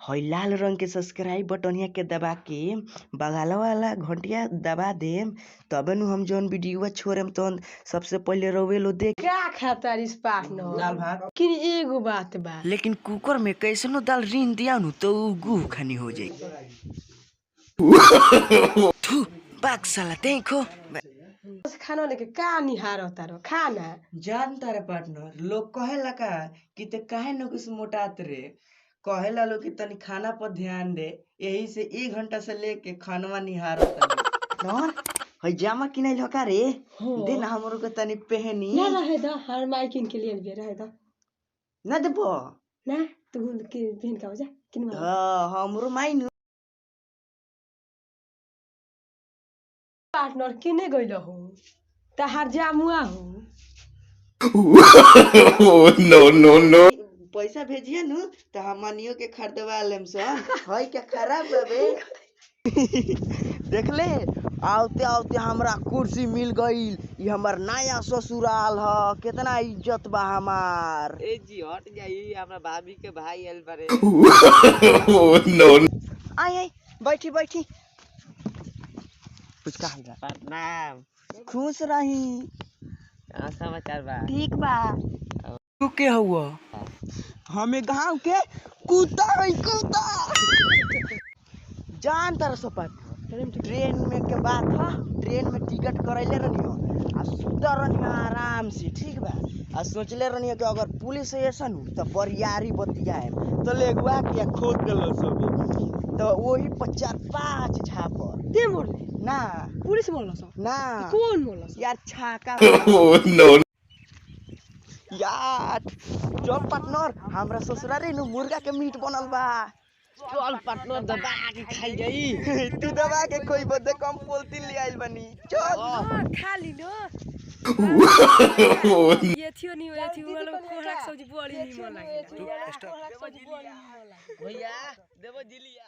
हई लाल रंग के सब्सक्राइब बटनिया के दबा के बगल वाला घंटिया दबा देम तबे नु हम जोन वीडियो छोड़म तो सबसे पहले रउवे लो देख। क्या खाता रिस पार्टनर? दाल भात। कि एगो बात बा, लेकिन कुकर में कैसनो दाल रीन दिया नु तो गुह खानी हो जाई। थू बाग साला देखो खाना लेके का निहारता रो खाना। जानता रे पार्टनर, लोग कहेला का कि ते काहे न कुछ मोटात रे, कहेला लोग कि तनी खाना पर ध्यान दे, यही से 1 घंटा से लेके खानवा निहारत पार्टनर हई जामा किनाइल हो का रे? दे ना हमरो के तनी पहनी। ना रहे दा हर माइकिन के लिए भी रहे दा ना देबो ना तू के पहन का हो जा किनवा। हां हमरो माइनु पार्टनर किने गइल हो तहार जामुआ हो। नो नो नो पैसा भेजिए नु तो हमनियो के खरीदवा लेम सन। हई क्या खराब बे देख ले आउते आउते हमरा कुर्सी मिल गईल। ई हमर नया ससुराल ह, कितना इज्जत बा हमार। ए जी हट जाई, हमरा भाभी के भाई आइल बारे। नो आई आई बैठी बैठी कुछ कहा जा प्रणाम। खुश रही। का समाचार बा? ठीक बा। तू के हुआ? हमें गांव के कुत्ता है कुत्ता। जान तर सपत ट्रेन में के बात ह, ट्रेन में टिकट करैले रहनी हो आ सुतर रहनी आराम से, ठीक बा। आ सोचले रहनी कि अगर पुलिस ऐसन तो बरियारी बतियाए तो लेगुआ के खोद देलो सब तो वही 50 झापर ते बोले ना पुलिस बोलला सो ना कौन बोलला सो यार छाका नो यार चल पार्टनर हमरा ससुरारी नु मुर्गा के मीट बनल बा। चल पार्टनर दबा के खाई जाई। तू दबा के कोई बदे कम पोलती ले आइल बनी चल खा ली लो। ये थियो नहीं ये थियो वाला कोहरा सब्जी बड़ी निमन लागे। भैया देबो जिलिया।